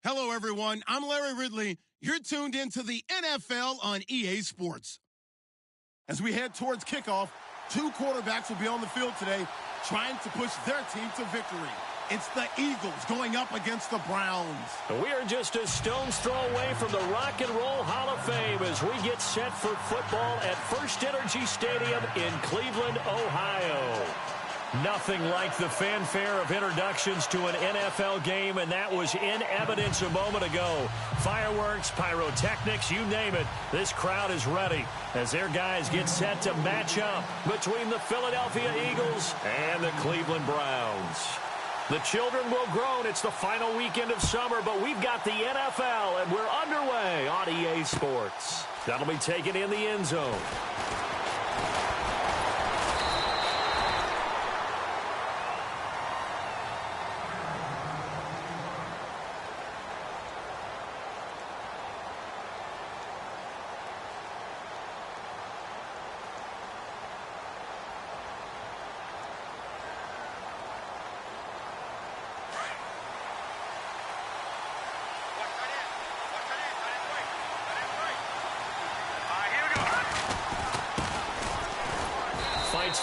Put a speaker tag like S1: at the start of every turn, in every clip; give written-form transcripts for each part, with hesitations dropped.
S1: Hello, everyone. I'm Larry Ridley. You're tuned into the NFL on EA Sports. As we head towards kickoff, two quarterbacks will be on the field today trying to push their team to victory. It's the Eagles going up against the Browns.
S2: We are just a stone's throw away from the Rock and Roll Hall of Fame as we get set for football at First Energy Stadium in Cleveland, Ohio. Nothing like the fanfare of introductions to an NFL game, and that was in evidence a moment ago. Fireworks, pyrotechnics, you name it. This crowd is ready as their guys get set to match up between the Philadelphia Eagles and the Cleveland Browns. The children will groan. It's the final weekend of summer, but we've got the NFL, and we're underway on EA Sports. That'll be taken in the end zone.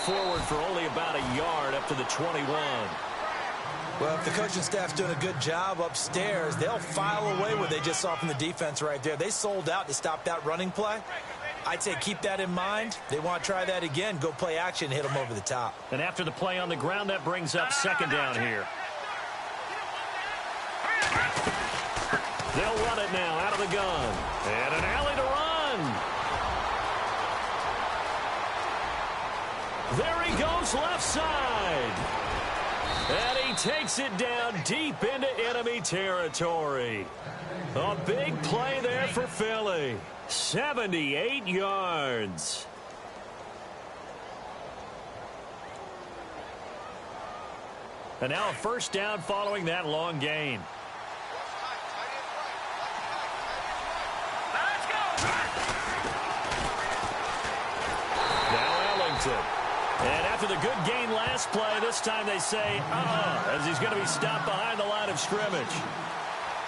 S2: Forward for only about a yard up to the 21.
S3: Well, if the coaching staff's doing a good job upstairs, they'll file away what they just saw from the defense right there. They sold out to stop that running play. I'd say keep that in mind. They want to try that again. Go play action, hit them over the top.
S2: And after the play on the ground, that brings up second down here. They'll run it now out of the gun. And an alley to run. There he goes left side. And he takes it down deep into enemy territory. A big play there for Philly. 78 yards. And now a first down following that long gain. Now Ellington. And after the good gain last play, this time they say, as he's going to be stopped behind the line of scrimmage.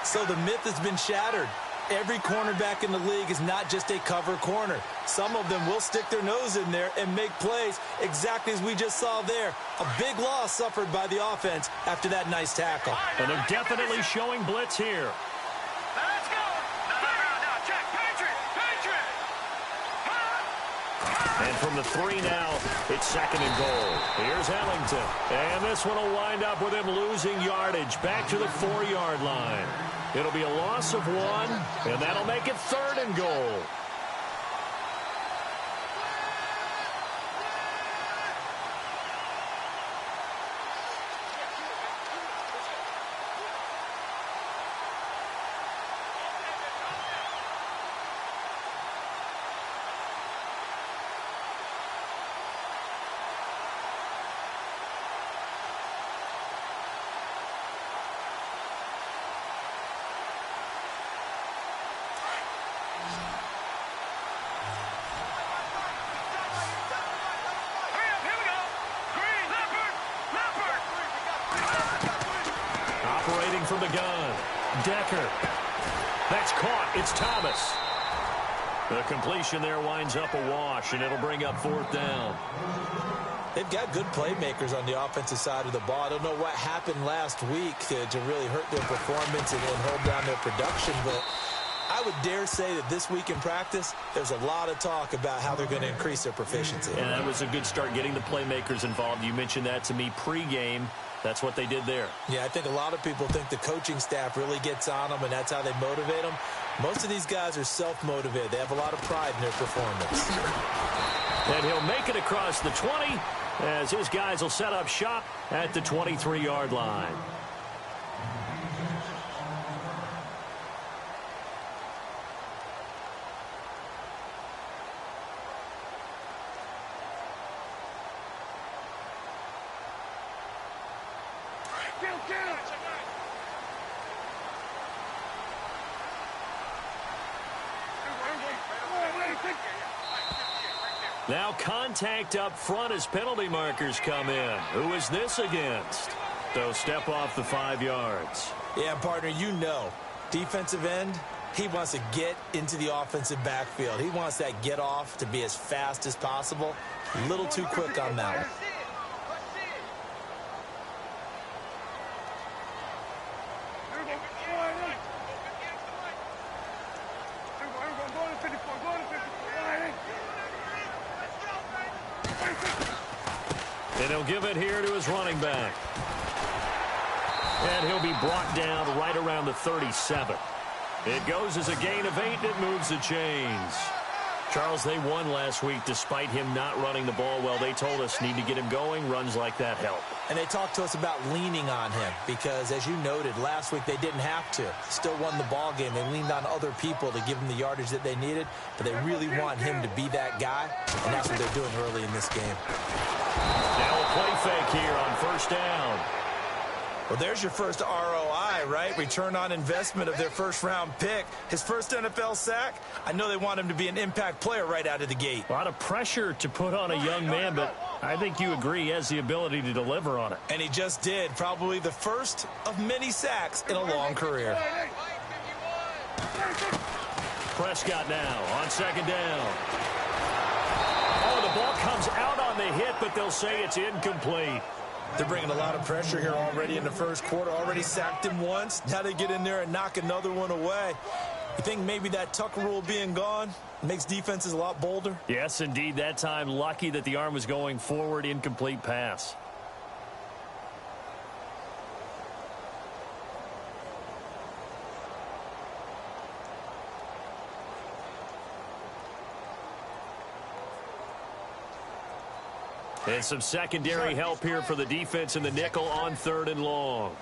S3: So the myth has been shattered. Every cornerback in the league is not just a cover corner. Some of them will stick their nose in there and make plays exactly as we just saw there. A big loss suffered by the offense after that nice tackle.
S2: And they're definitely showing blitz here.
S4: Let's go. No, check. Patriot.
S2: And from the 3 now, it's second and goal. Here's Ellington. And this one will wind up with him losing yardage back to the 4-yard line. It'll be a loss of 1, and that'll make it third and goal. From the gun. Decker. That's caught. It's Thomas. The completion there winds up a wash, and it'll bring up 4th down.
S3: They've got good playmakers on the offensive side of the ball. I don't know what happened last week to really hurt their performance and hold down their production, but I would dare say that this week in practice, there's a lot of talk about how they're going to increase their proficiency.
S2: And that was a good start getting the playmakers involved. You mentioned that to me pregame. That's what they did there.
S3: Yeah, I think a lot of people think the coaching staff really gets on them, and that's how they motivate them. Most of these guys are self-motivated. They have a lot of pride in their performance.
S2: And he'll make it across the 20 as his guys will set up shop at the 23-yard line. Now contact up front as penalty markers come in. Who is this against? They'll step off the 5 yards.
S3: Yeah, partner, you know. defensive end, he wants to get into the offensive backfield. He wants that get off to be as fast as possible. A little too quick on that one.
S2: And he'll give it here to his running back. And he'll be brought down right around the 37. It goes as a gain of 8, and it moves the chains. Charles, they won last week despite him not running the ball well. They told us need to get him going. Runs like that help.
S3: And they talked to us about leaning on him because, as you noted, last week they didn't have to. Still won the ball game. They leaned on other people to give them the yardage that they needed, but they really want him to be that guy, and that's what they're doing early in this game.
S2: Now a play fake here on first down.
S3: Well, there's your first ROI, right? Return on investment of their first-round pick. His first NFL sack. I know they want him to be an impact player right out of the gate.
S2: A lot of pressure to put on a young man, but I think you agree he has the ability to deliver on it.
S3: And he just did. Probably the first of many sacks in a long career.
S2: Prescott now on second down. Oh, the ball comes out on the hit, but they'll say it's incomplete.
S3: They're bringing a lot of pressure here already in the first quarter. Already sacked him once. Now they get in there and knock another one away. You think maybe that Tucker rule being gone makes defenses a lot bolder?
S2: Yes, indeed. That time, lucky that the arm was going forward. Incomplete pass. And some secondary help here for the defense in the nickel on 3rd and long.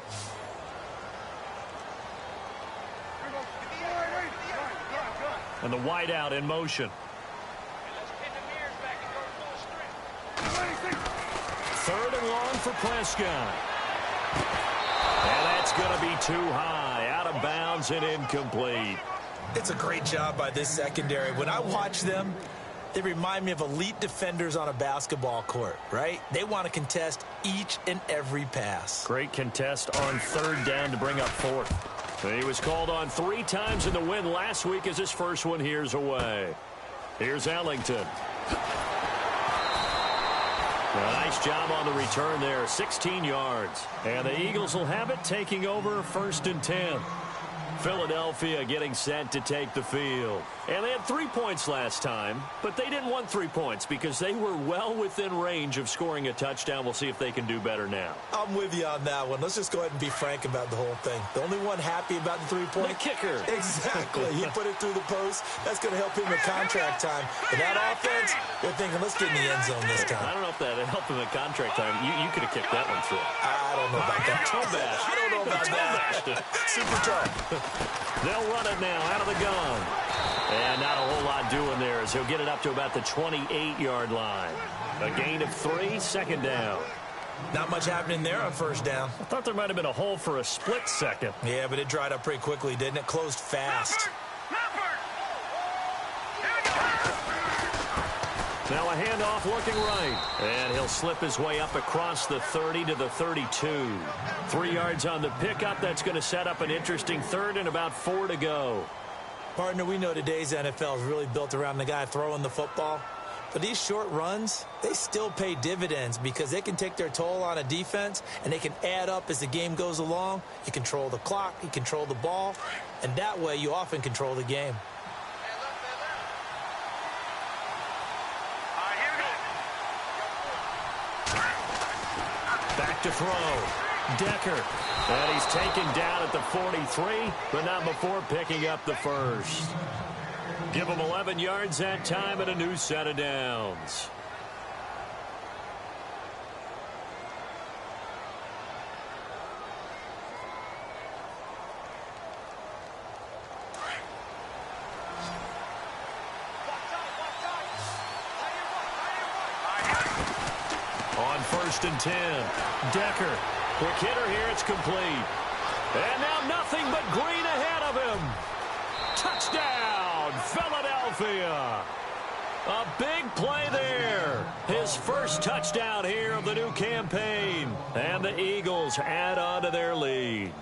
S2: And the wideout in motion. 3rd and long for Prescott. And that's going to be too high. Out of bounds and incomplete.
S3: It's a great job by this secondary. When I watch them, they remind me of elite defenders on a basketball court, right? They want to contest each and every pass.
S2: Great contest on 3rd down to bring up 4th. He was called on 3 times in the win last week as his first one here's away. Here's Ellington. A nice job on the return there, 16 yards. And the Eagles will have it, taking over 1st and 10. Philadelphia getting set to take the field. And they had 3 points last time, but they didn't want 3 points because they were well within range of scoring a touchdown. We'll see if they can do better now.
S3: I'm with you on that one. Let's just go ahead and be frank about the whole thing. The only one happy about the 3-point.
S2: The kicker.
S3: Exactly. He put it through the post. That's going to help him with contract time. But that offense, they're thinking, let's get in the end zone this time.
S2: I don't know if that helped him at contract time. You could have kicked that one through.
S3: I don't know about that.
S2: I
S3: don't know about that. Super tough.
S2: They'll run it now out of the gun. And not a whole lot doing there as he'll get it up to about the 28-yard line. A gain of 3, 2nd down.
S3: Not much happening there on 1st down.
S2: I thought there might have been a hole for a split second.
S3: Yeah, but it dried up pretty quickly, didn't it? Closed fast.
S2: Now a handoff looking right. And he'll slip his way up across the 30 to the 32. 3 yards on the pickup. That's going to set up an interesting 3rd and about 4 to go.
S3: Partner, we know today's NFL is really built around the guy throwing the football. But these short runs, they still pay dividends because they can take their toll on a defense, and they can add up as the game goes along. You control the clock, you control the ball, and that way you often control the game.
S2: Back to throw. Decker. And he's taken down at the 43, but not before picking up the first. Give him 11 yards that time and a new set of downs. On 1st and 10, Decker. Quick hitter here, it's complete. And now nothing but green ahead of him. Touchdown, Philadelphia. A big play there. His first touchdown here of the new campaign. And the Eagles add on to their lead.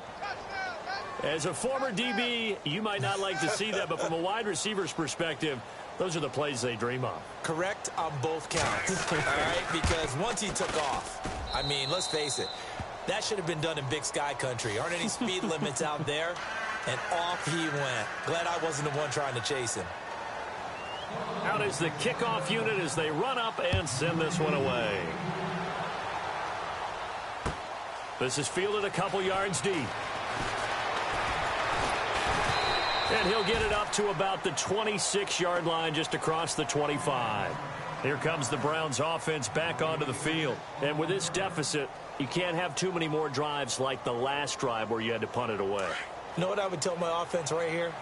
S2: As a former DB, you might not like to see that, but from a wide receiver's perspective, those are the plays they dream of.
S3: Correct on both counts, all right? Because once he took off, I mean, let's face it, that should have been done in Big Sky country. Aren't any speed limits out there? And off he went. Glad I wasn't the one trying to chase him.
S2: Out is the kickoff unit as they run up and send this one away. This is fielded a couple yards deep. And he'll get it up to about the 26-yard line, just across the 25. Here comes the Browns offense back onto the field. And with this deficit, you can't have too many more drives like the last drive where you had to punt it away.
S3: You know what I would tell my offense right here?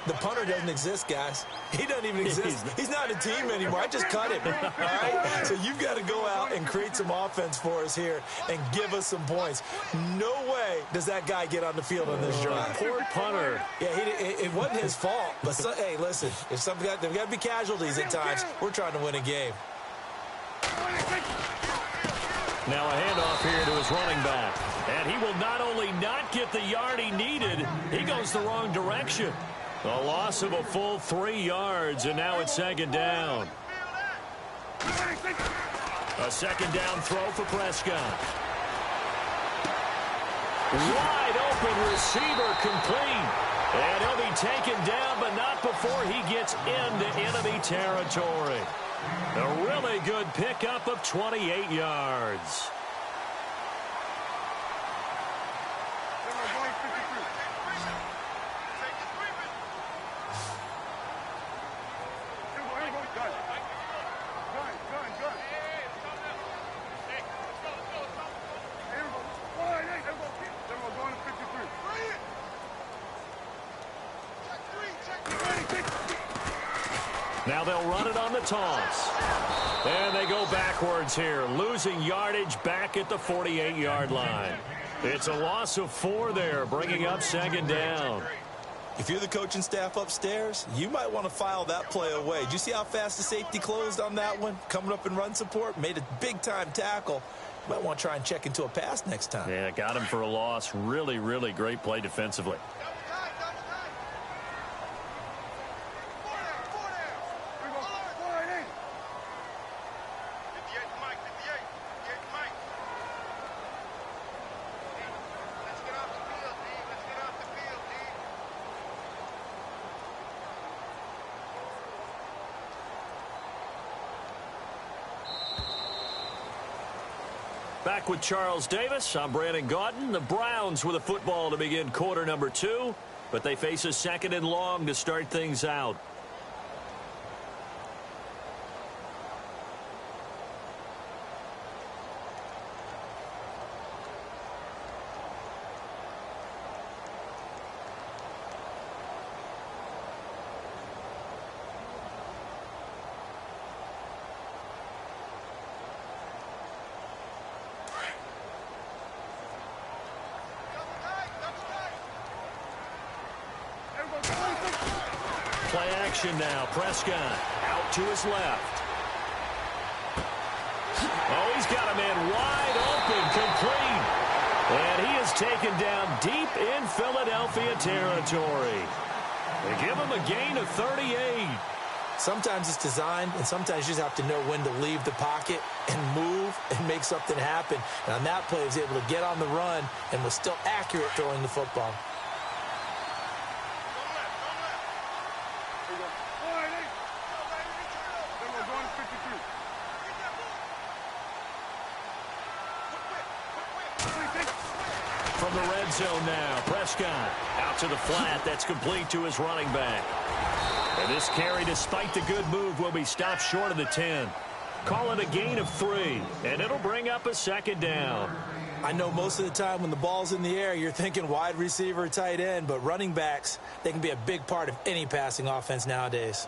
S3: The punter doesn't exist, guys. He doesn't even exist. He's not a team anymore. I just cut him. All right? So you've got to go out and create some offense for us here and give us some points. No way does that guy get on the field on this drive.
S2: Poor punter.
S3: Yeah, it wasn't his fault. But, hey, listen, if there's got to be casualties at times. We're trying to win a game.
S2: Now a handoff here to his running back. And he will not only not get the yard he needed, he goes the wrong direction. A loss of a full 3 yards, and now it's second down. A second down throw for Prescott. Wide open receiver complete. And he'll be taken down, but not before he gets into enemy territory. A really good pickup of 28 yards. Now they'll run it on the toss. And they go backwards here, losing yardage back at the 48-yard line. It's a loss of 4 there, bringing up second down.
S3: If you're the coaching staff upstairs, you might want to file that play away. Did you see how fast the safety closed on that one? Coming up in run support, made a big-time tackle. You might want to try and check into a pass next time.
S2: Yeah, got him for a loss. Really, really great play defensively. Back with Charles Davis, I'm Brandon Gaudin. The Browns with a football to begin quarter number 2, but they face a second and long to start things out. Play action now. Prescott out to his left. Oh, he's got a man wide open, complete. And he is taken down deep in Philadelphia territory. They give him a gain of 38.
S3: Sometimes it's designed, and sometimes you just have to know when to leave the pocket and move and make something happen. And on that play, he was able to get on the run and was still accurate throwing the football.
S2: From the red zone now, Prescott out to the flat. That's complete to his running back. And this carry, despite the good move, will be stopped short of the 10. Call it a gain of 3, and it'll bring up a second down.
S3: I know most of the time when the ball's in the air, you're thinking wide receiver, tight end, but running backs, they can be a big part of any passing offense nowadays.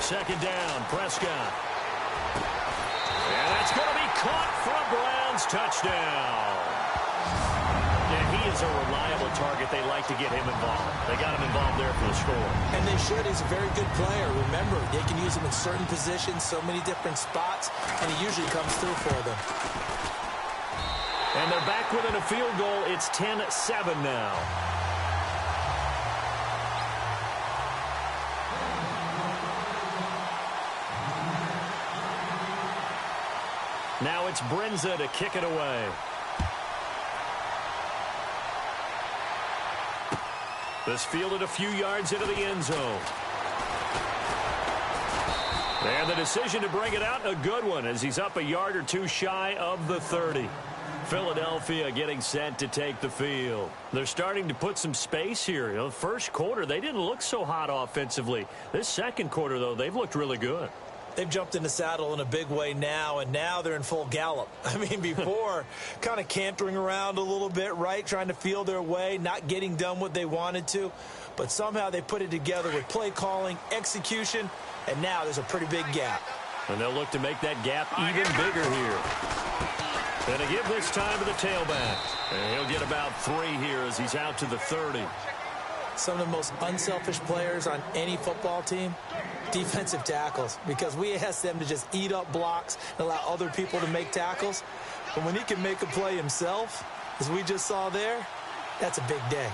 S2: Second down, Prescott. And that's going to be caught for a Browns touchdown. a reliable target. They like to get him involved. They got him involved there for the score.
S3: And they should. He's a very good player. Remember, they can use him in certain positions, so many different spots, and he usually comes through for them.
S2: And they're back within a field goal. It's 10-7 now. Now it's Brinza to kick it away. This fielded a few yards into the end zone. And the decision to bring it out, a good one, as he's up a yard or two shy of the 30. Philadelphia getting set to take the field. They're starting to put some space here. You know, the first quarter, they didn't look so hot offensively. This second quarter, though, they've looked really good.
S3: They've jumped in the saddle in a big way now, and now they're in full gallop. I mean, before, kind of cantering around a little bit, right, trying to feel their way, not getting done what they wanted to. But somehow they put it together with play calling, execution, and now there's a pretty big gap.
S2: And they'll look to make that gap even bigger here. And to give this time to the tailback. And he'll get about 3 here as he's out to the 30.
S3: Some of the most unselfish players on any football team, defensive tackles, because we ask them to just eat up blocks and allow other people to make tackles. But when he can make a play himself, as we just saw there, that's a big day.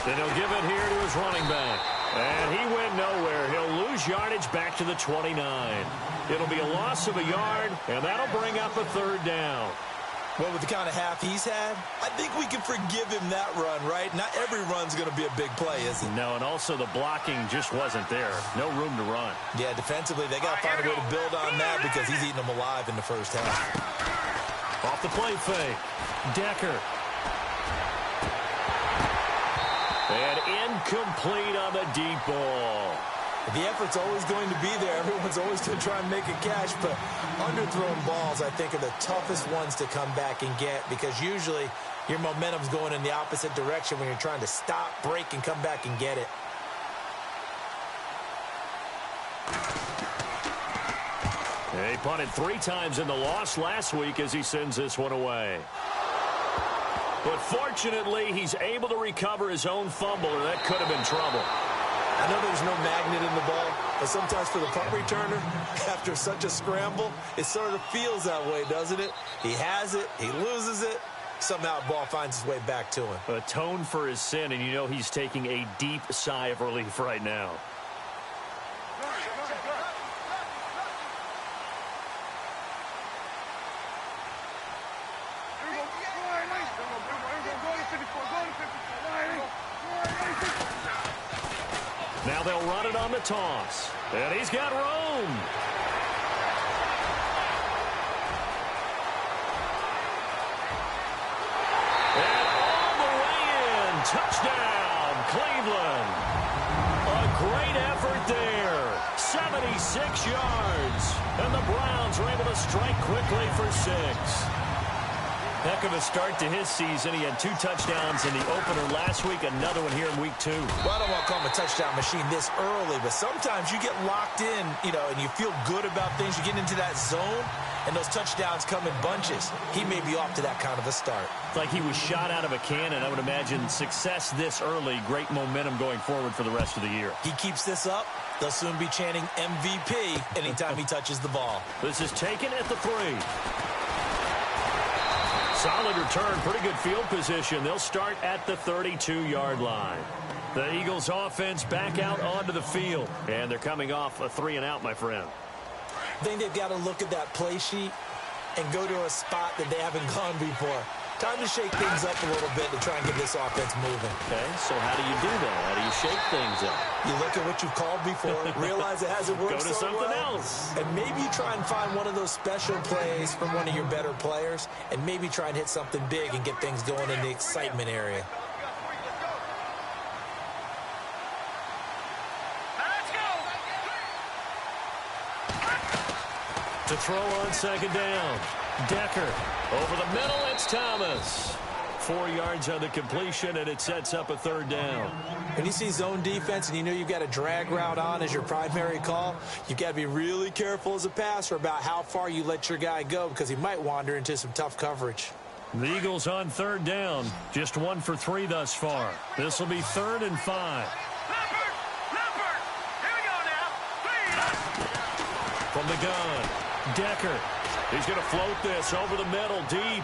S2: Then he'll give it here to his running back. And he went nowhere. He'll lose yardage back to the 29. It'll be a loss of a yard, and that'll bring up a 3rd down.
S3: Well, with the kind of half he's had, I think we can forgive him that run, right? Not every run's going to be a big play, is it?
S2: No, and also the blocking just wasn't there. No room to run.
S3: Yeah, defensively, they got to find a way to build on that because he's eating them alive in the first half.
S2: Off the play fake. Decker. And incomplete on the deep ball.
S3: The effort's always going to be there. Everyone's always going to try and make a catch, but underthrown balls, I think, are the toughest ones to come back and get because usually your momentum's going in the opposite direction when you're trying to stop, break, and come back and get it.
S2: He punted 3 times in the loss last week as he sends this one away. But fortunately, he's able to recover his own fumble, or that could have been trouble.
S3: I know there's no magnet in the ball, but sometimes for the punt returner, after such a scramble, it sort of feels that way, doesn't it? He has it, he loses it, somehow the ball finds its way back to him.
S2: Atone for his sin, and you know he's taking a deep sigh of relief right now. Now they'll run it on the toss. And he's got room. And all the way in. Touchdown, Cleveland. A great effort there. 76 yards. And the Browns were able to strike quickly for 6. Heck of a start to his season. He had 2 touchdowns in the opener last week, another one here in week 2.
S3: Well, I don't want to call him a touchdown machine this early, but sometimes you get locked in, you know, and you feel good about things. You get into that zone, and those touchdowns come in bunches. He may be off to that kind of a start.
S2: It's like he was shot out of a cannon. I would imagine success this early, great momentum going forward for the rest of the year.
S3: He keeps this up, they'll soon be chanting MVP anytime he touches the ball.
S2: This is taken at the 3. Solid return, pretty good field position. They'll start at the 32-yard line. The Eagles offense back out onto the field. And they're coming off a 3-and-out, my friend.
S3: I think they've got to look at that play sheet and go to a spot that they haven't gone before. Time to shake things up a little bit to try and get this offense moving.
S2: Okay, so how do you do that? How do you shake things up?
S3: You look at what you've called before, realize it hasn't worked
S2: Go to
S3: so
S2: something
S3: well,
S2: else.
S3: and maybe you try and find one of those special plays from one of your better players, and maybe try and hit something big and get things going in the excitement area.
S2: To throw on 2nd down. Decker. Over the middle, it's Thomas. 4 yards on the completion, and it sets up a 3rd down.
S3: When you see zone defense and you know you've got a drag route on as your primary call, you've got to be really careful as a passer about how far you let your guy go because he might wander into some tough coverage.
S2: The Eagles on third down. Just 1 for 3 thus far. This will be 3rd and 5.
S4: Leopard! Here we go now.
S2: From the gun, Decker. He's going to float this over the middle deep.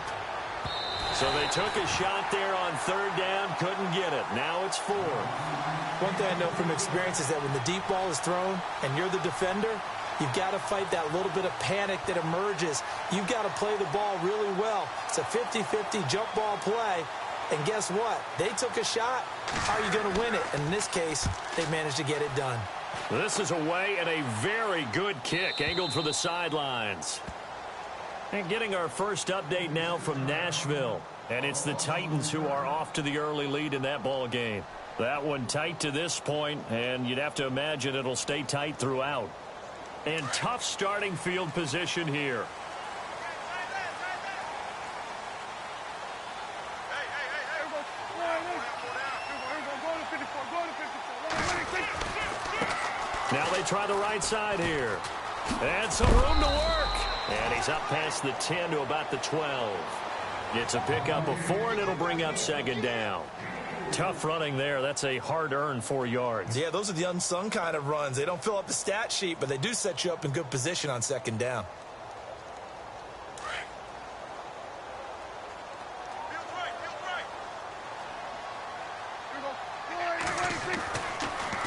S2: So they took a shot there on 3rd down, couldn't get it. Now it's 4.
S3: One thing I know from experience is that when the deep ball is thrown and you're the defender, you've got to fight that little bit of panic that emerges. You've got to play the ball really well. It's a 50-50 jump ball play. And guess what? They took a shot. How are you going to win it? And in this case, they managed to get it done.
S2: This is away and a very good kick angled for the sidelines. And getting our first update now from Nashville. And it's the Titans who are off to the early lead in that ball game. That one tight to this point, and you'd have to imagine it'll stay tight throughout. And tough starting field position here. Now they try the right side here. And some room to work. And he's up past the 10 to about the 12. It's a pickup of 4, and it'll bring up 2nd down. Tough running there. That's a hard-earned 4 yards.
S3: Yeah, those are the unsung kind of runs. They don't fill up the stat sheet, but they do set you up in good position on 2nd down.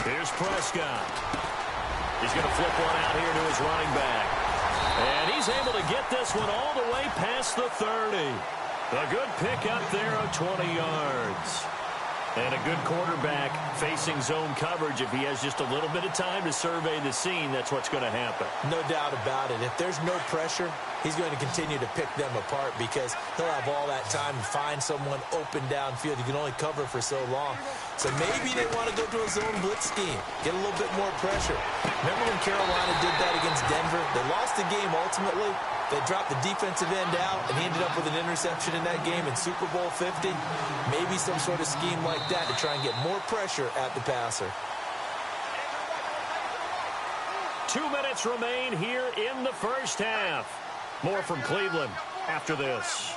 S2: Here's Prescott. He's going to flip one out here to his running back. And he's able to get this one all the way past the 30. A good pickup there of 20 yards. And a good quarterback facing zone coverage. If he has just a little bit of time to survey the scene, that's what's going to happen.
S3: No doubt about it. If there's no pressure, he's going to continue to pick them apart because he'll have all that time to find someone open downfield. He can only cover for so long. So maybe they want to go to a zone blitz scheme, get a little bit more pressure. Remember when Carolina did that against Denver? They lost the game ultimately. They dropped the defensive end out, and he ended up with an interception in that game in Super Bowl 50. Maybe some sort of scheme like that to try and get more pressure at the passer.
S2: 2 minutes remain here in the first half. More from Cleveland after this.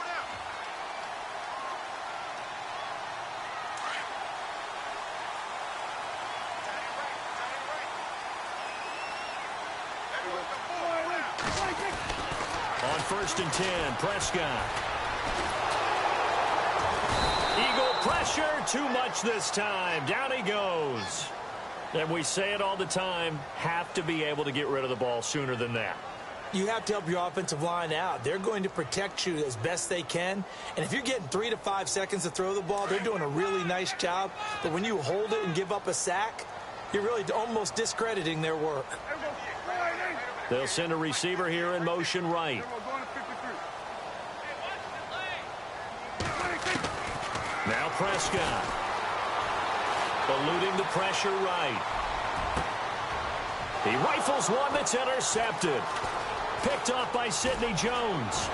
S2: On 1st and 10, Prescott. Eagle pressure, too much this time. Down he goes. And we say it all the time, have to be able to get rid of the ball sooner than that.
S3: You have to help your offensive line out. They're going to protect you as best they can. And if you're getting 3 to 5 seconds to throw the ball, they're doing a really nice job. But when you hold it and give up a sack, you're really almost discrediting their work.
S2: They'll send a receiver here in motion right. Now Prescott. Eluding the pressure right. He rifles one that's intercepted. Picked off by Sidney Jones.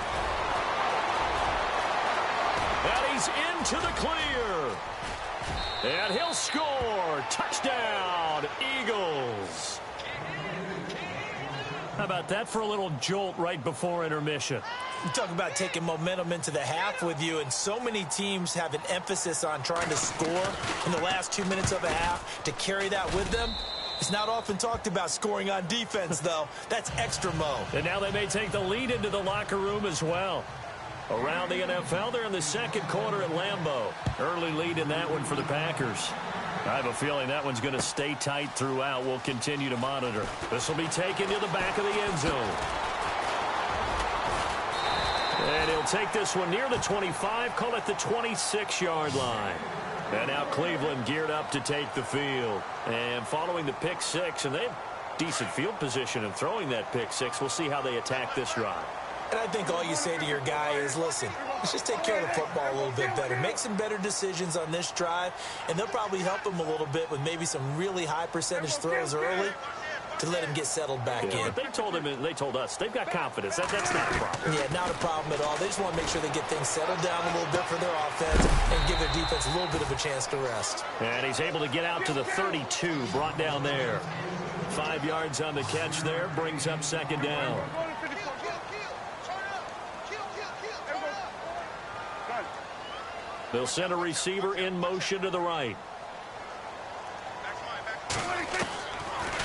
S2: And he's into the clear. And he'll score. Touchdown, Eagles. How about that for a little jolt right before intermission?
S3: You talk about taking momentum into the half with you, and so many teams have an emphasis on trying to score in the last 2 minutes of a half to carry that with them. It's not often talked about scoring on defense, though. That's extra mo.
S2: And now they may take the lead into the locker room as well. Around the NFL, they're in the 2nd quarter at Lambeau. Early lead in that one for the Packers. I have a feeling that one's going to stay tight throughout. We'll continue to monitor. This will be taken to the back of the end zone. And he'll take this one near the 25, call it the 26-yard line. And now Cleveland geared up to take the field. And following the pick 6, and they have decent field position in throwing that pick 6. We'll see how they attack this drive.
S3: And I think all you say to your guy is, listen, let's just take care of the football a little bit better. Make some better decisions on this drive, and they'll probably help him a little bit with maybe some really high percentage throws early to let him get settled back in.
S2: But they told us they've got confidence. That's not a problem.
S3: Yeah, not a problem at all. They just want to make sure they get things settled down a little bit for their offense and give their defense a little bit of a chance to rest.
S2: And he's able to get out to the 32, brought down there. 5 yards on the catch there, brings up 2nd down. They'll send a receiver in motion to the right.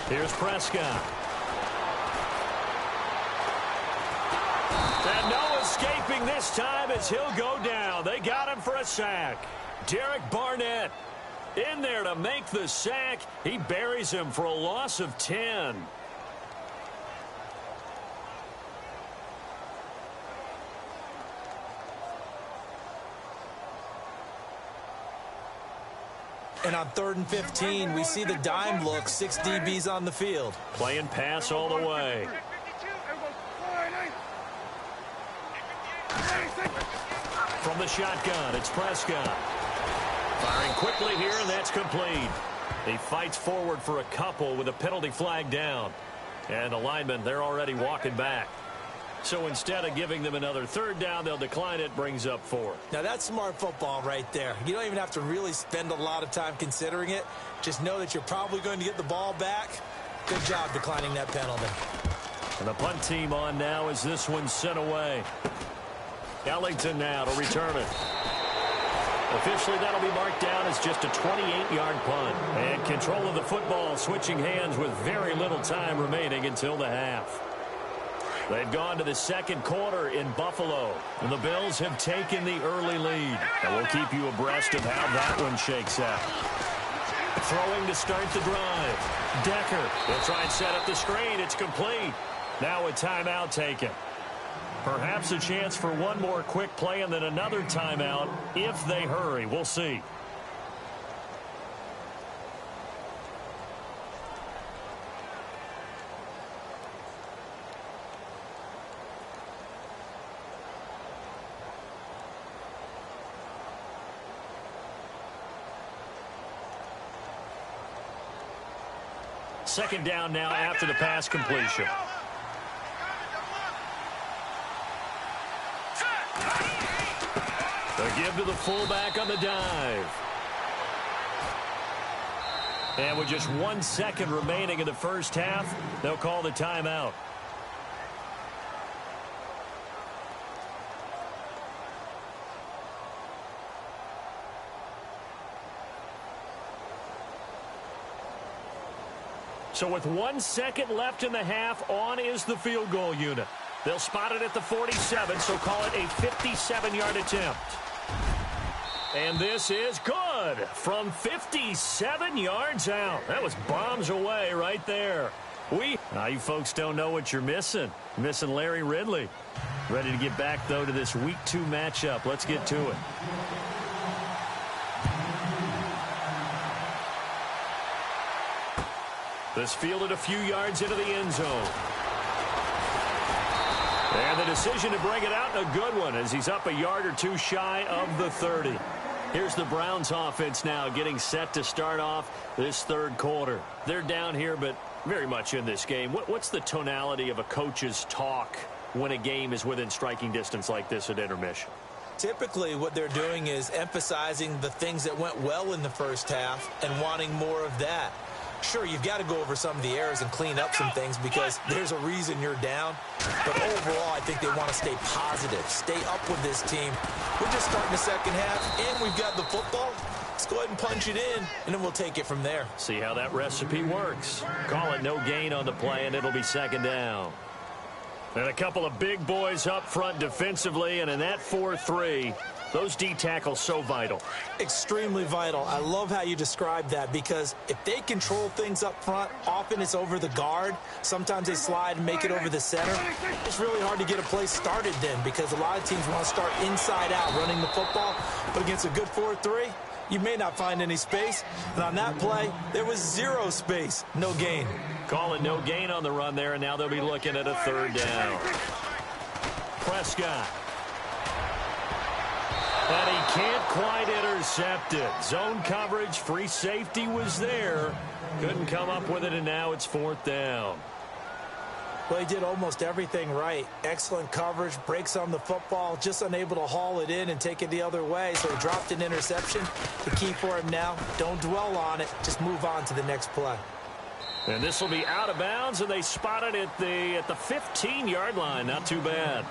S2: Here's Prescott. And no escaping this time as he'll go down. They got him for a sack. Derek Barnett in there to make the sack. He buries him for a loss of 10.
S3: And on 3rd and 15, we see the dime look, 6 DBs on the field.
S2: Playing pass all the way. From the shotgun, it's Prescott. Firing quickly here, and that's complete. He fights forward for a couple with a penalty flag down. And the linemen, they're already walking back. So instead of giving them another 3rd down, they'll decline it, brings up 4.
S3: Now that's smart football right there. You don't even have to really spend a lot of time considering it. Just know that you're probably going to get the ball back. Good job declining that penalty.
S2: And the punt team on now as this one's sent away. Ellington now to return it. Officially, that'll be marked down as just a 28-yard punt. And control of the football switching hands with very little time remaining until the half. They've gone to the 2nd quarter in Buffalo, and the Bills have taken the early lead. And we'll keep you abreast of how that one shakes out. Throwing to start the drive. Decker will try and set up the screen. It's complete. Now a timeout taken. Perhaps a chance for one more quick play and then another timeout if they hurry. We'll see. Second down now after the pass completion. The give to the fullback on the dive. And with just 1 second remaining in the first half, they'll call the timeout. So with 1 second left in the half, on is the field goal unit. They'll spot it at the 47, so call it a 57-yard attempt. And this is good from 57 yards out. That was bombs away right there. Now you folks don't know what you're missing. Missing Larry Ridley. Ready to get back, though, to this Week 2 matchup. Let's get to it. This fielded a few yards into the end zone. And the decision to bring it out, a good one, as he's up a yard or two shy of the 30. Here's the Browns offense now getting set to start off this 3rd quarter. They're down here, but very much in this game. What's the tonality of a coach's talk when a game is within striking distance like this at intermission?
S3: Typically, what they're doing is emphasizing the things that went well in the first half and wanting more of that. Sure, you've got to go over some of the errors and clean up some things because there's a reason you're down. But overall, I think they want to stay positive, stay up with this team. We're just starting the second half, and we've got the football. Let's go ahead and punch it in, and then we'll take it from there.
S2: See how that recipe works. Call it no gain on the play, and it'll be 2nd down. And a couple of big boys up front defensively, and in that 4-3, those D tackles so vital.
S3: Extremely vital. I love how you described that because if they control things up front, often it's over the guard. Sometimes they slide and make it over the center. It's really hard to get a play started then because a lot of teams want to start inside out running the football. But against a good 4-3, you may not find any space. And on that play, there was 0 space. No gain.
S2: Call it no gain on the run there, and now they'll be looking at a 3rd down. Prescott. And he can't quite intercept it. Zone coverage, free safety was there. Couldn't come up with it, and now it's 4th down.
S3: Well, he did almost everything right. Excellent coverage, breaks on the football, just unable to haul it in and take it the other way, so he dropped an interception. The key for him now, don't dwell on it, just move on to the next play.
S2: And this will be out of bounds, and they spot it at the 15-yard line. Not too bad.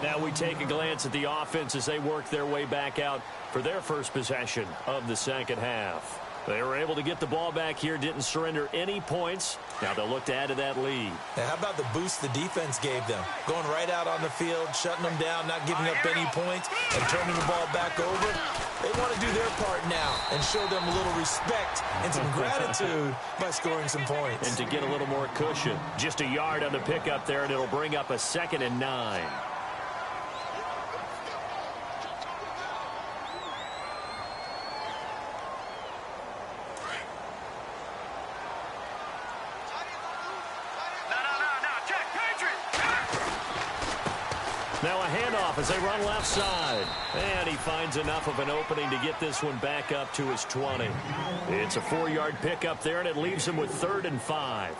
S2: Now we take a glance at the offense as they work their way back out for their first possession of the second half. They were able to get the ball back here, didn't surrender any points. Now they'll look to add to that lead.
S3: Now, how about the boost the defense gave them? Going right out on the field, shutting them down, not giving up any points, and turning the ball back over. They want to do their part now and show them a little respect and some gratitude by scoring some points.
S2: And to get a little more cushion. Just a yard on the pickup there, and it'll bring up a 2nd and 9. Now a handoff as they run left side. And he finds enough of an opening to get this one back up to his 20. It's a 4-yard pickup there, and it leaves him with 3rd and 5.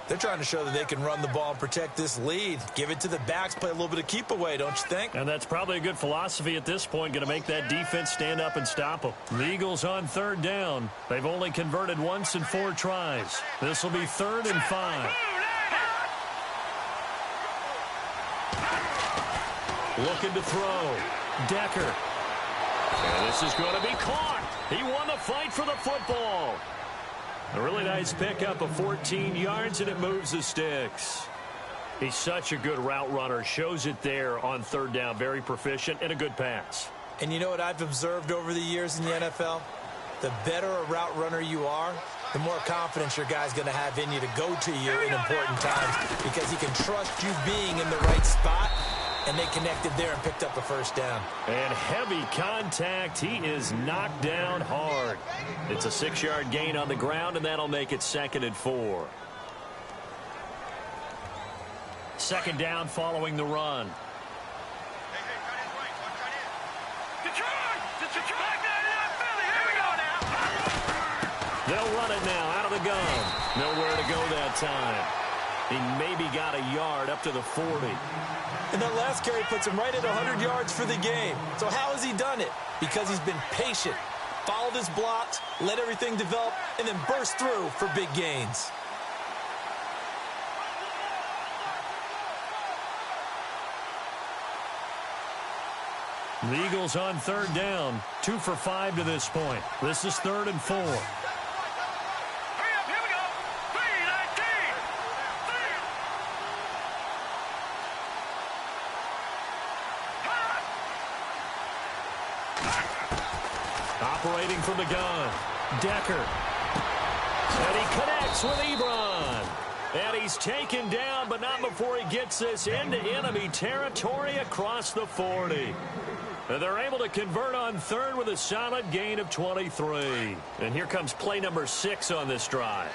S3: They're trying to show that they can run the ball and protect this lead. Give it to the backs, play a little bit of keep away, don't you think?
S2: And that's probably a good philosophy at this point, going to make that defense stand up and stop them. The Eagles on 3rd down. They've only converted once in 4 tries. This will be 3rd and 5. Looking to throw. Decker. And this is going to be caught. He won the fight for the football. A really nice pickup of 14 yards, and it moves the sticks. He's such a good route runner. Shows it there on 3rd down. Very proficient and a good pass.
S3: And you know what I've observed over the years in the NFL? The better a route runner you are, the more confidence your guy's going to have in you to go to you in important times because he can trust you being in the right spot. And they connected there and picked up a 1st down.
S2: And heavy contact. He is knocked down hard. It's a 6-yard gain on the ground, and that'll make it 2nd and 4. 2nd down following the run. They'll run it now out of the gun. Nowhere to go that time. He maybe got a yard up to the 40.
S3: And that last carry puts him right at 100 yards for the game. So how has he done it? Because he's been patient, followed his blocks, let everything develop, and then burst through for big gains.
S2: The Eagles on 3rd down, 2 for 5 to this point. This is 3rd and 4. Operating from the gun, Decker. And he connects with Ebron. And he's taken down, but not before he gets this into enemy territory across the 40. And they're able to convert on 3rd with a solid gain of 23. And here comes play number 6 on this drive.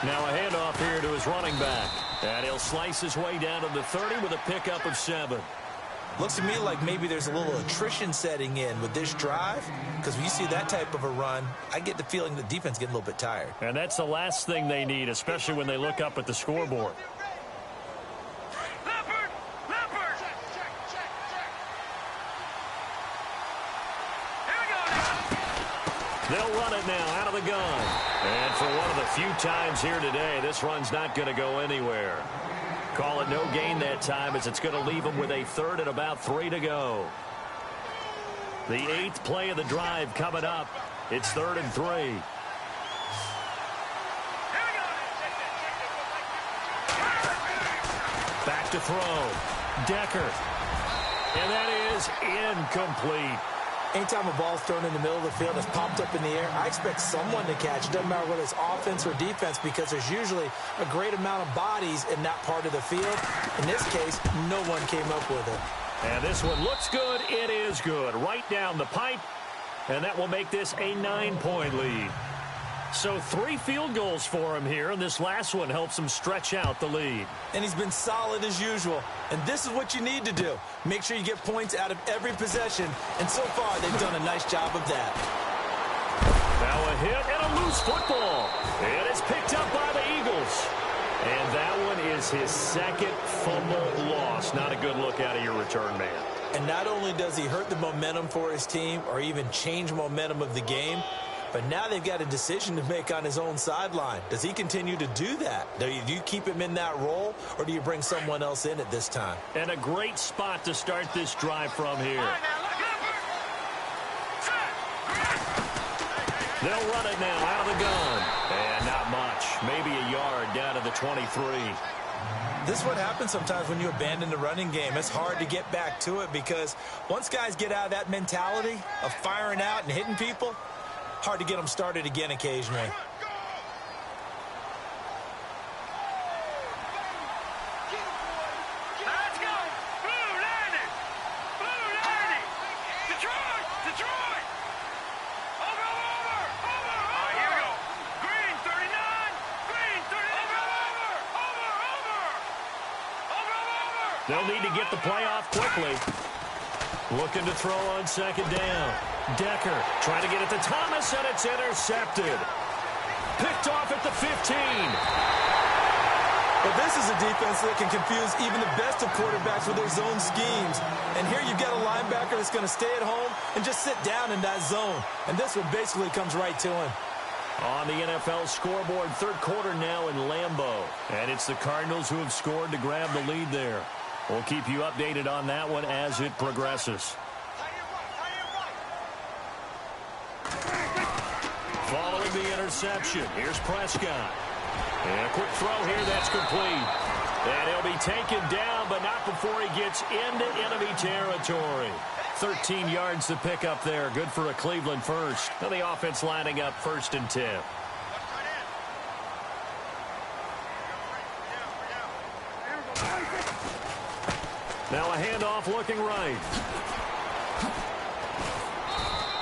S2: Now a handoff here to his running back. And he'll slice his way down to the 30 with a pickup of 7.
S3: Looks to me like maybe there's a little attrition setting in with this drive. Because when you see that type of a run, I get the feeling the defense getting a little bit tired.
S2: And that's the last thing they need, especially when they look up at the scoreboard. They'll run it now out of the gun. And for one of the few times here today, this run's not going to go anywhere. Call it no gain that time as it's going to leave them with a 3rd and about 3 to go. The 8th play of the drive coming up. It's 3rd and 3. Back to throw. Decker. And that is incomplete.
S3: Anytime a ball's thrown in the middle of the field, it's popped up in the air, I expect someone to catch. It doesn't matter whether it's offense or defense because there's usually a great amount of bodies in that part of the field. In this case, no one came up with it.
S2: And this one looks good. It is good. Right down the pipe. And that will make this a 9-point lead. So 3 field goals for him here, and this last one helps him stretch out the lead.
S3: And he's been solid as usual. And this is what you need to do. Make sure you get points out of every possession. And so far, they've done a nice job of that.
S2: Now a hit and a loose football. It is picked up by the Eagles. And that one is his 2nd fumble loss. Not a good look out of your return man.
S3: And not only does he hurt the momentum for his team or even change momentum of the game, But now they've got a decision to make on his own sideline. Does he continue to do that? Do you keep him in that role, or do you bring someone else in at this time?
S2: And a great spot to start this drive from here. They'll run it now out of the gun. And not much. Maybe a yard down to the 23.
S3: This is what happens sometimes when you abandon the running game. It's hard to get back to it because once guys get out of that mentality of firing out and hitting people, hard to get them started again occasionally.
S4: Let's go! Blue landing! Blue landing! Detroit! Detroit! Over! All right, here we go. Green 39! Green 39! Over!
S2: They'll need to get the play off quickly. Looking to throw on second down. Decker trying to get it to Thomas, and it's intercepted. Picked off at the 15.
S3: But this is a defense that can confuse even the best of quarterbacks with their zone schemes. And here you've got a linebacker that's going to stay at home and just sit down in that zone. And this one basically comes right to him.
S2: On the NFL scoreboard, third quarter now in Lambeau. And it's the Cardinals who have scored to grab the lead there. We'll keep you updated on that one as it progresses. Following the interception, here's Prescott. And a quick throw here that's complete. And he'll be taken down, but not before he gets into enemy territory. 13 yards to pick up there. Good for a Cleveland first. And the offense lining up 1st and 10. Now a handoff looking right.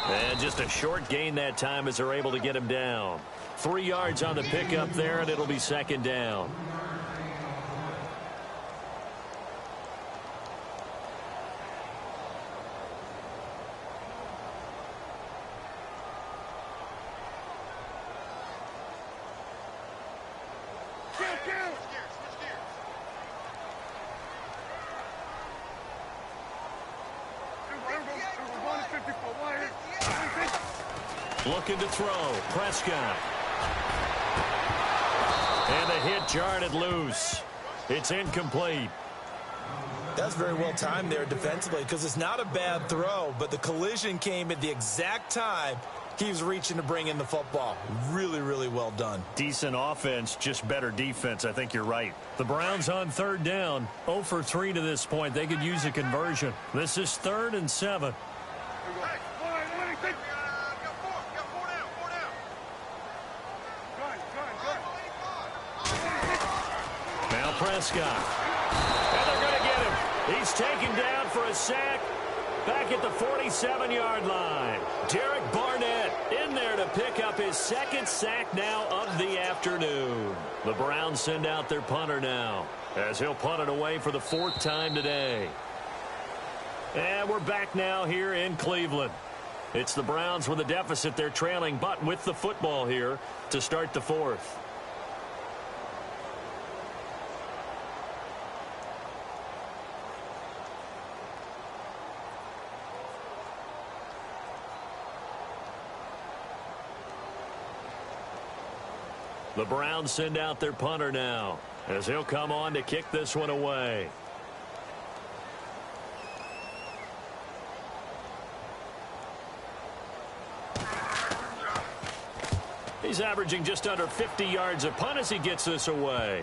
S2: And just a short gain that time as they're able to get him down. 3 yards on the pickup there, and it'll be second down. Looking to throw. Prescott. And the hit jarred it loose. It's incomplete.
S3: That's very well timed there defensively because it's not a bad throw, but the collision came at the exact time he was reaching to bring in the football. Really, really well done.
S2: Decent offense, just better defense. I think you're right. The Browns on third down. 0 for 3 to this point. They could use a conversion. This is 3rd and 7. Now Prescott. And they're going to get him. He's taken down for a sack. Back at the 47-yard line. Derek Barnett in there to pick up his 2nd sack now of the afternoon. The Browns send out their punter now as he'll punt it away for the 4th time today. And we're back now here in Cleveland. It's the Browns with a deficit. They're trailing, but with the football here to start the 4th. The Browns send out their punter now as he'll come on to kick this one away. He's averaging just under 50 yards a punt as he gets this away.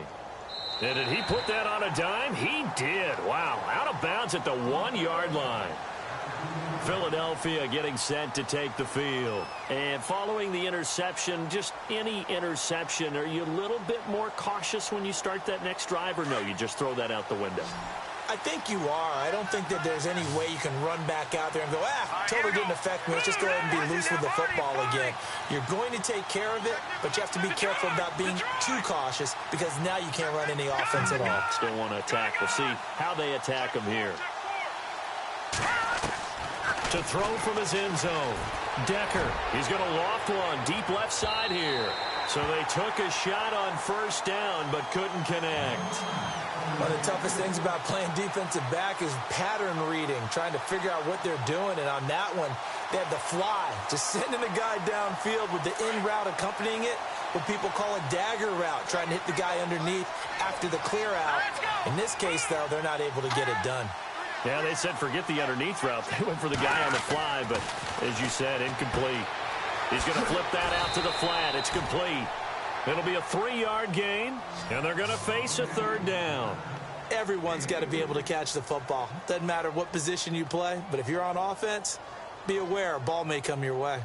S2: And did he put that on a dime? He did. Wow, out of bounds at the 1-yard line. Philadelphia getting set to take the field. And following the interception, just any interception, are you a little bit more cautious when you start that next drive, or no, you just throw that out the window?
S3: I think you are. I don't think that there's any way you can run back out there and go, totally didn't affect me. Let's just go ahead and be loose with the football again. You're going to take care of it, but you have to be careful about being too cautious because now you can't run any offense at all.
S2: Still want to attack. We'll see how they attack him here. To throw from his end zone. Decker. He's going to loft one deep left side here. So they took a shot on 1st down but couldn't connect.
S3: One of the toughest things about playing defensive back is pattern reading, trying to figure out what they're doing. And on that one, They had the fly, just sending a guy downfield with the in route accompanying it, what people call a dagger route, trying to hit the guy underneath after the clear out. In this case, though, they're not able to get it done.
S2: Yeah, they said forget the underneath route. They went for the guy on the fly, but as you said, incomplete. He's going to flip that out to the flat. It's complete. It'll be a 3-yard gain, and they're going to face a 3rd down.
S3: Everyone's got to be able to catch the football. Doesn't matter what position you play, but if you're on offense, be aware a ball may come your way.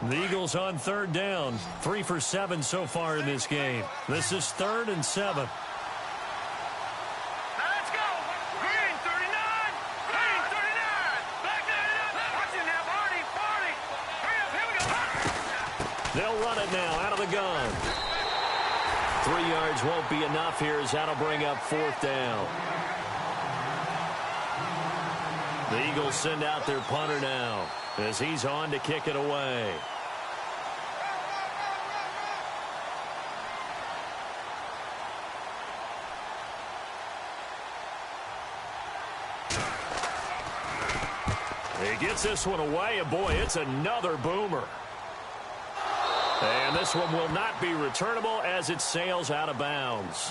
S2: The Eagles on 3rd down. 3 for 7 so far in this game. This is 3rd and 7.
S4: Let's go. Green 39. Green 39. Back 99. Watch it now, Barney. Barney. Hurry up. Here we go.
S2: They'll run it now out of the gun. 3 yards won't be enough here as that'll bring up 4th down. The Eagles send out their punter now as he's on to kick it away. He gets this one away, and boy, it's another boomer. And this one will not be returnable as it sails out of bounds.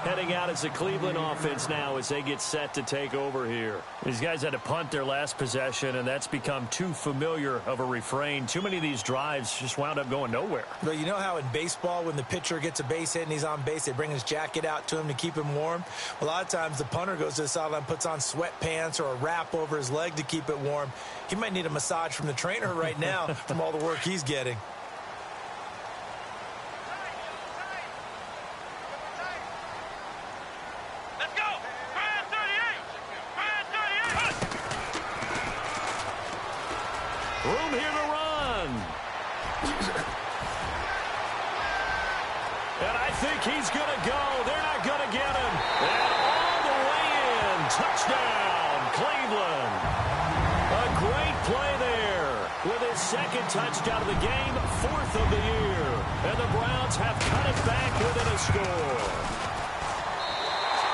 S2: Heading out is the Cleveland offense now as they get set to take over here. These guys had to punt their last possession, and that's become too familiar of a refrain. Too many of these drives just wound up going nowhere.
S3: Well, you know how in baseball when the pitcher gets a base hit and he's on base, they bring his jacket out to him to keep him warm? A lot of times the punter goes to the sideline, puts on sweatpants or a wrap over his leg to keep it warm. He might need a massage from the trainer right now from all the work he's getting.
S2: Room here to run. And I think he's going to go. They're not going to get him. And all the way in. Touchdown, Cleveland. A great play there with his 2nd touchdown of the game, 4th of the year. And the Browns have cut it back within a score.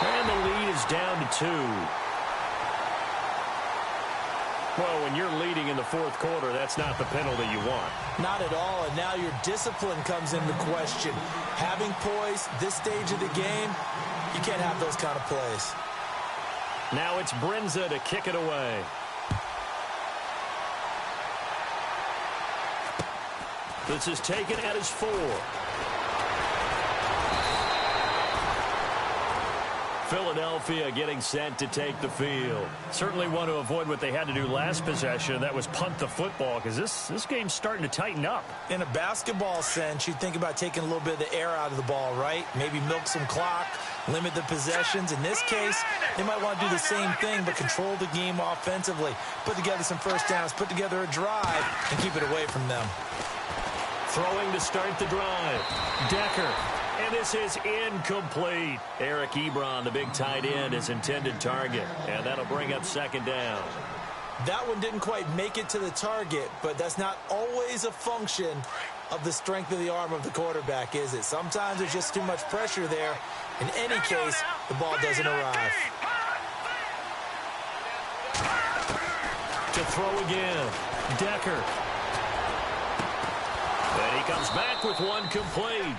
S2: And the lead is down to 2. Well, when you're leading in the 4th quarter, that's not the penalty you want.
S3: Not at all, and now your discipline comes into question. Having poise this stage of the game, you can't have those kind of plays.
S2: Now it's Brinza to kick it away. This is taken at his 4. Philadelphia getting set to take the field. Certainly want to avoid what they had to do last possession. That was punt the football, because this game's starting to tighten up.
S3: In a basketball sense, you think about taking a little bit of the air out of the ball, right? Maybe milk some clock, limit the possessions. In this case, they might want to do the same thing, but control the game offensively. Put together some first downs, put together a drive, and keep it away from them.
S2: Throwing to start the drive. Decker. And this is incomplete. Eric Ebron, the big tight end, is intended target. And that'll bring up 2nd down.
S3: That one didn't quite make it to the target, but that's not always a function of the strength of the arm of the quarterback, is it? Sometimes there's just too much pressure there. In any case, the ball doesn't arrive.
S2: To throw again. Decker. And he comes back with one complete.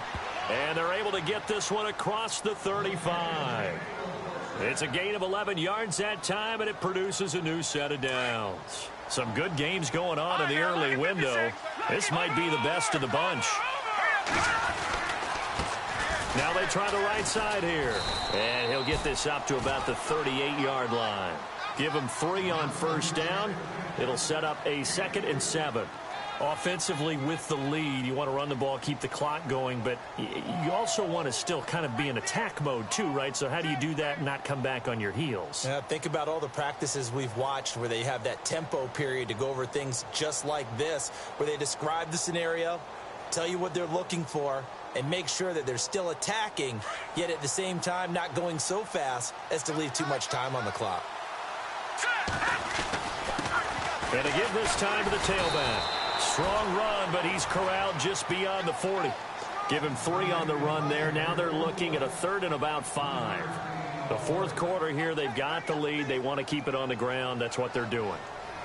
S2: And they're able to get this one across the 35. It's a gain of 11 yards that time, and it produces a new set of downs. Some good games going on in the early window. This might be the best of the bunch. Now they try the right side here. And he'll get this up to about the 38-yard line. Give him 3 on first down. It'll set up a 2nd and 7. Offensively with the lead, you want to run the ball, keep the clock going, but you also want to still kind of be in attack mode too, right? So how do you do that and not come back on your heels?
S3: Yeah, think about all the practices we've watched where they have that tempo period to go over things just like this, where they describe the scenario, tell you what they're looking for, and make sure that they're still attacking, yet at the same time not going so fast as to leave too much time on the clock.
S2: And to give this time to the tailback. Strong run, but he's corralled just beyond the 40. Give him 3 on the run there. Now they're looking at a 3rd and about 5. The fourth quarter here, they've got the lead. They want to keep it on the ground. That's what they're doing.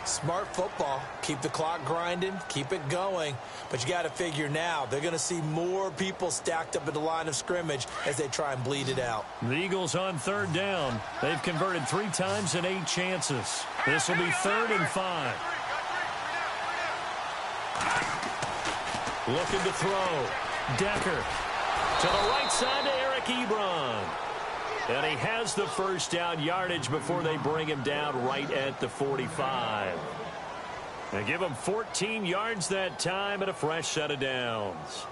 S3: Smart football. Keep the clock grinding. Keep it going. But you got to figure now, they're going to see more people stacked up at the line of scrimmage as they try and bleed it out.
S2: The Eagles on third down. They've converted 3 times in 8 chances. This will be 3rd and 5. Looking to throw. Decker to the right side to Eric Ebron. And he has the first down yardage before they bring him down right at the 45. They give him 14 yards that time and a fresh set of downs.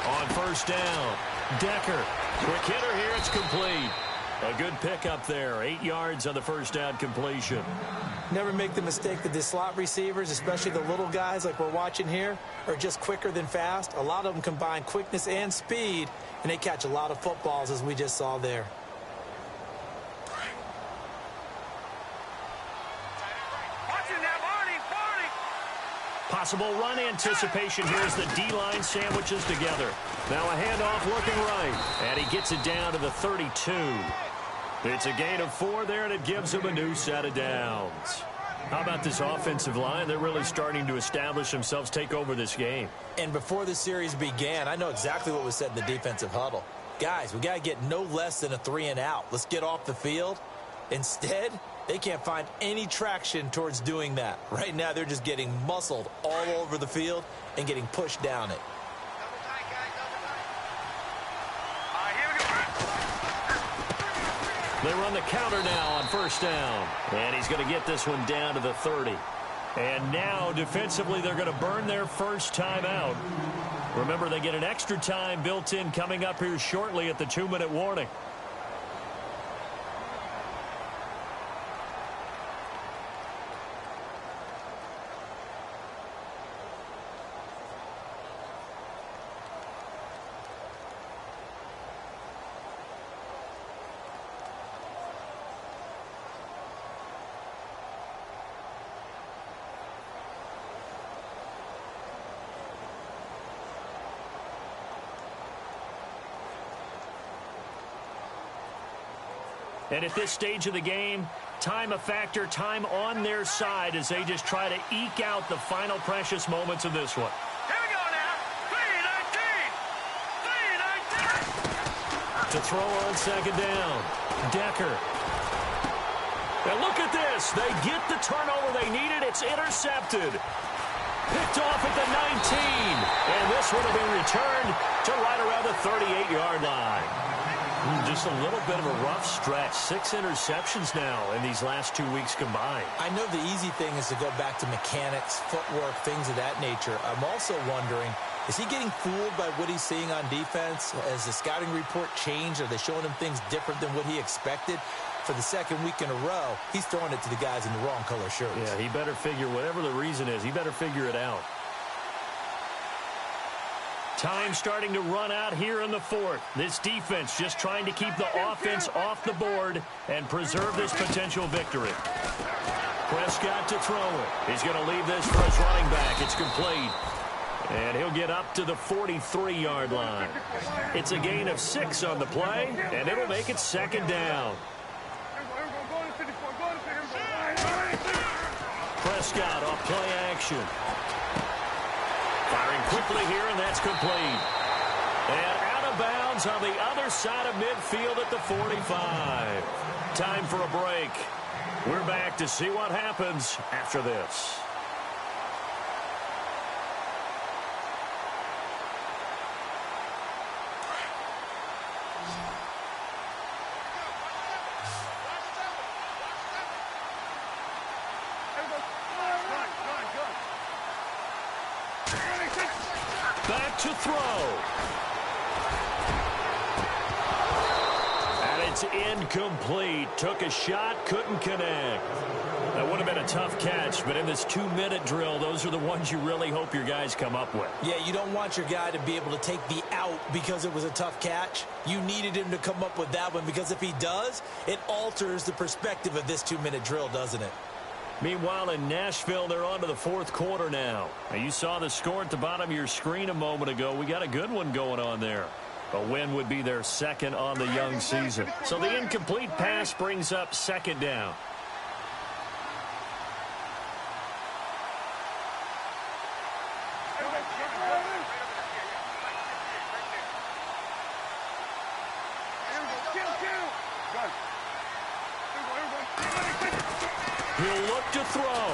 S2: On first down, Decker. Quick hitter here, it's complete. A good pickup there. 8 yards on the first down completion.
S3: Never make the mistake that the slot receivers, especially the little guys like we're watching here, are just quicker than fast. A lot of them combine quickness and speed, and they catch a lot of footballs, as we just saw there.
S2: Possible run anticipation here as the D-line sandwiches together. Now a handoff looking right, and he gets it down to the 32. It's a gain of 4 there, and it gives him a new set of downs. How about this offensive line? They're really starting to establish themselves, take over this game.
S3: And before the series began, I know exactly what was said in the defensive huddle. Guys, we got to get no less than a 3 and out. Let's get off the field. Instead, they can't find any traction towards doing that. Right now, they're just getting muscled all over the field and getting pushed down it.
S2: They run the counter now on first down. And he's going to get this one down to the 30. And now, defensively, they're going to burn their first time out. Remember, they get an extra time built in coming up here shortly at the 2-minute warning. And at this stage of the game, time a factor, time on their side as they just try to eke out the final precious moments of this one.
S4: Here we go now. 3-19.
S2: To throw on second down, Decker. And look at this. They get the turnover they needed. It's intercepted. Picked off at the 19. And this one will be returned to right around the 38-yard line. Just a little bit of a rough stretch. 6 interceptions now in these last 2 weeks combined.
S3: I know the easy thing is to go back to mechanics, footwork, things of that nature. I'm also wondering, is he getting fooled by what he's seeing on defense? Has the scouting report changed? Are they showing him things different than what he expected? For the second week in a row, he's throwing it to the guys in the wrong color shirts.
S2: Yeah, he better figure, whatever the reason is, he better figure it out. Time starting to run out here in the fourth. This defense just trying to keep the offense off the board and preserve this potential victory. Prescott to throw it. He's going to leave this for his running back. It's complete. And he'll get up to the 43-yard line. It's a gain of 6 on the play, and it'll make it second down. Prescott off play action. Firing quickly here, and that's complete. And out of bounds on the other side of midfield at the 45. Time for a break. We're back to see what happens after this. Back to throw. And it's incomplete. Took a shot, couldn't connect. That would have been a tough catch, but in this 2-minute drill, those are the ones you really hope your guys come up with.
S3: Yeah, you don't want your guy to be able to take the out because it was a tough catch. You needed him to come up with that one because if he does, it alters the perspective of this 2-minute drill, doesn't it?
S2: Meanwhile, in Nashville, they're on to the fourth quarter now. You saw the score at the bottom of your screen a moment ago. We got a good one going on there. A win would be their second on the young season. So the incomplete pass brings up second down. He'll look to throw.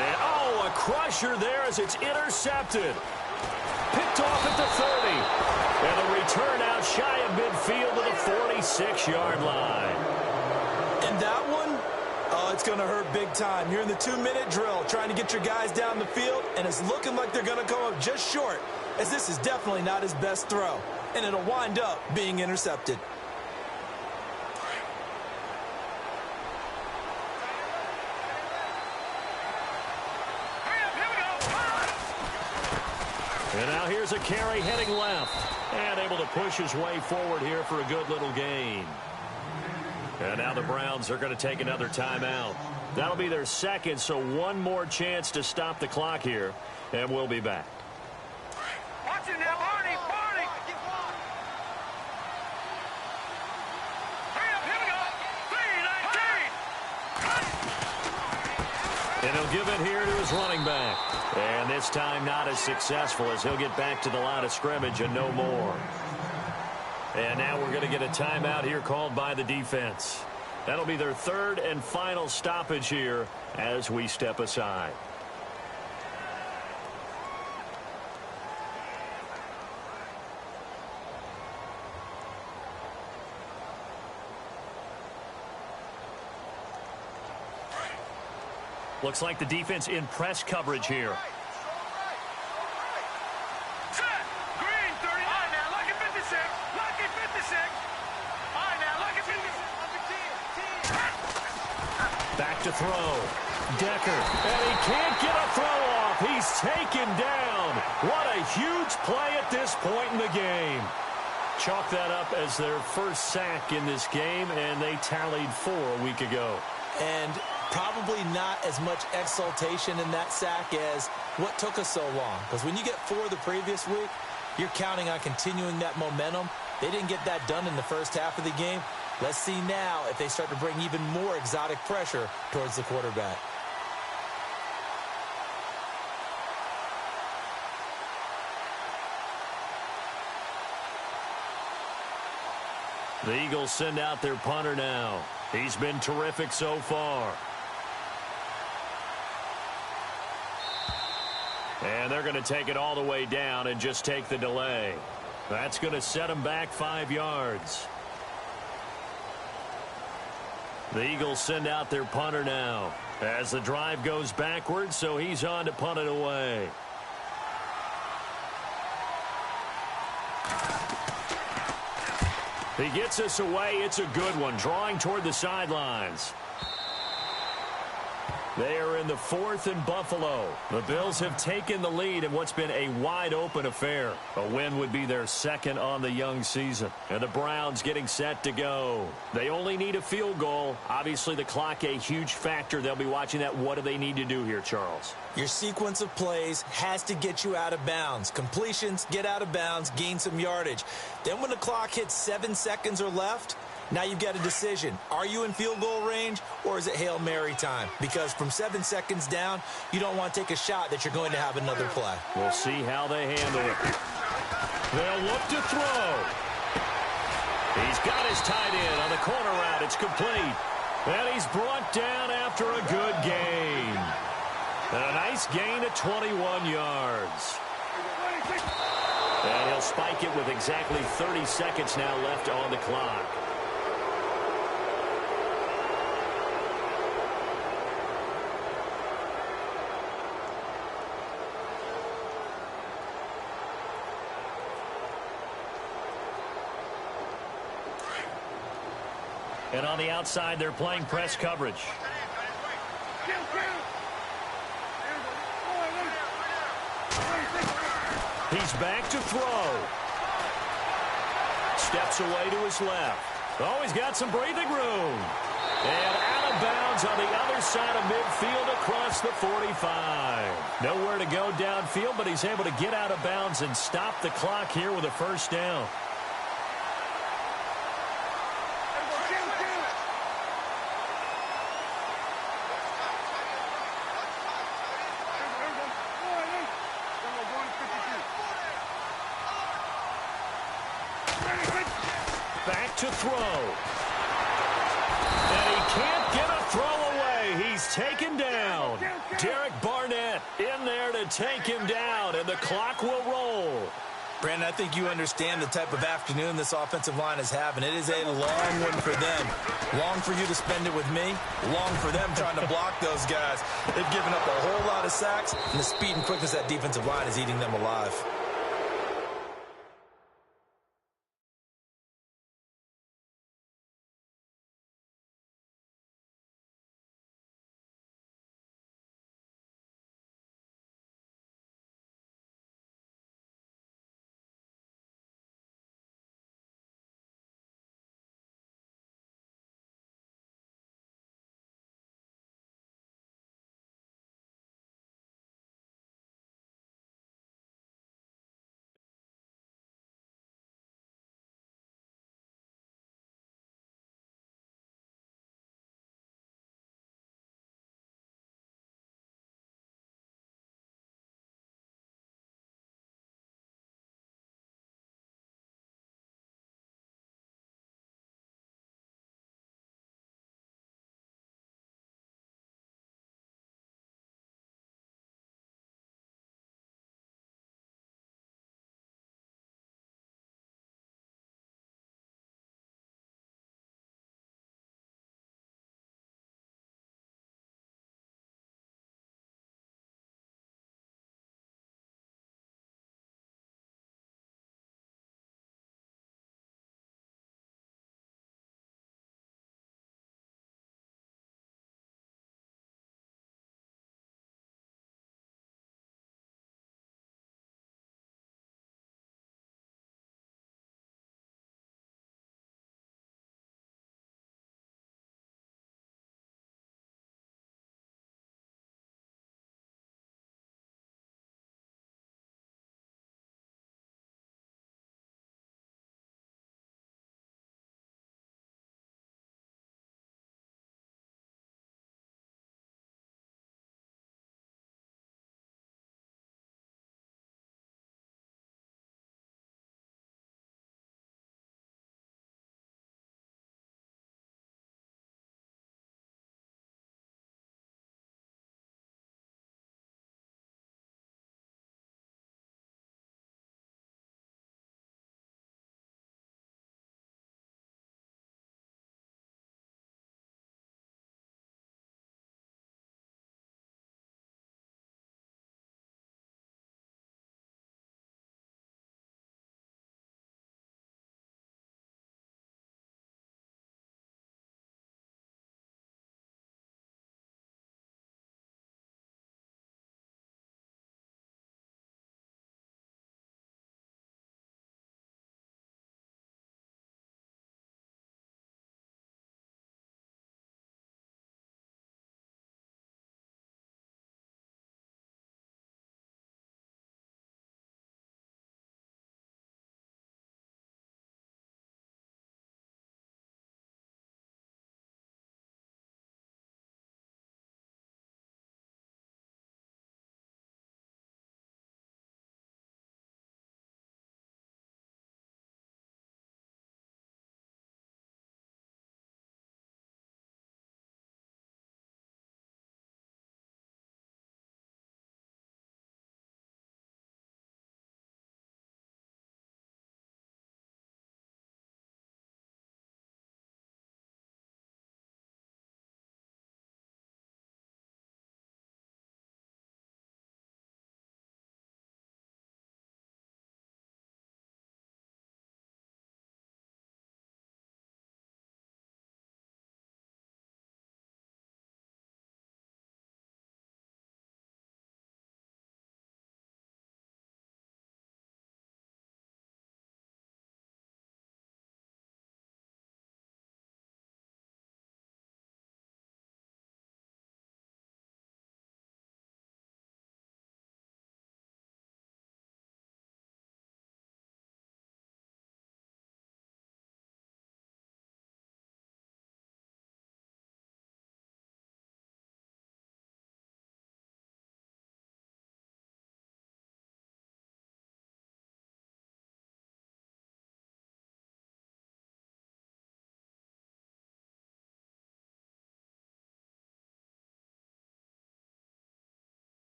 S2: And, oh, a crusher there as it's intercepted. Picked off at the 30. And the return out shy of midfield to the 46-yard line.
S3: And that one, oh, it's going to hurt big time. You're in the 2-minute drill trying to get your guys down the field, and it's looking like they're going to come up just short, as this is definitely not his best throw. And it'll wind up being intercepted.
S2: And now here's a carry heading left. And able to push his way forward here for a good little gain. And now the Browns are going to take another timeout. That'll be their second, so one more chance to stop the clock here. And we'll be back.
S4: Watch it now, Barney, Barney! Hurry up, here we go! 3-19!
S2: And he'll give it here to his running back. And this time not as successful as he'll get back to the line of scrimmage and no more. And now we're going to get a timeout here called by the defense. That'll be their third and final stoppage here as we step aside. Looks like the defense in press coverage here.
S4: Set! Green, 39! All right, now, lucky 56! Lucky 56! All right, now, lucky 56!
S2: Back to throw. Decker. And he can't get a throw off. He's taken down. What a huge play at this point in the game. Chalk that up as their first sack in this game, and they tallied 4 a week ago.
S3: And probably not as much exultation in that sack as what took us so long. Because when you get 4 the previous week, you're counting on continuing that momentum. They didn't get that done in the first half of the game. Let's see now if they start to bring even more exotic pressure towards the quarterback.
S2: The Eagles send out their punter now. He's been terrific so far. And they're going to take it all the way down and just take the delay. That's going to set them back 5 yards. The Eagles send out their punter now as the drive goes backwards, so he's on to punt it away. He gets us away. It's a good one, drawing toward the sidelines. They are in the 4th and Buffalo. The Bills have taken the lead in what's been a wide-open affair. A win would be their second on the young season. And the Browns getting set to go. They only need a field goal. Obviously, the clock a huge factor. They'll be watching that. What do they need to do here, Charles?
S3: Your sequence of plays has to get you out of bounds. Completions, get out of bounds, gain some yardage. Then when the clock hits 7 seconds or left, now you've got a decision. Are you in field goal range, or is it Hail Mary time? Because from 7 seconds down, you don't want to take a shot that you're going to have another play.
S2: We'll see how they handle it. They'll look to throw. He's got his tight end on the corner route. It's complete. And he's brought down after a good gain. And a nice gain of 21 yards. And he'll spike it with exactly 30 seconds now left on the clock. And on the outside, they're playing press coverage. He's back to throw. Steps away to his left. Oh, he's got some breathing room. And out of bounds on the other side of midfield across the 45. Nowhere to go downfield, but he's able to get out of bounds and stop the clock here with a first down. Back to throw. And he can't get a throw away. He's taken down. Derek Barnett in there to take him down, and the clock will roll.
S3: Brandon, I think you understand the type of afternoon this offensive line is having. It is a long one for them. Long for you to spend it with me. Long for them trying to block those guys. They've given up a whole lot of sacks, and the speed and quickness of that defensive line is eating them alive.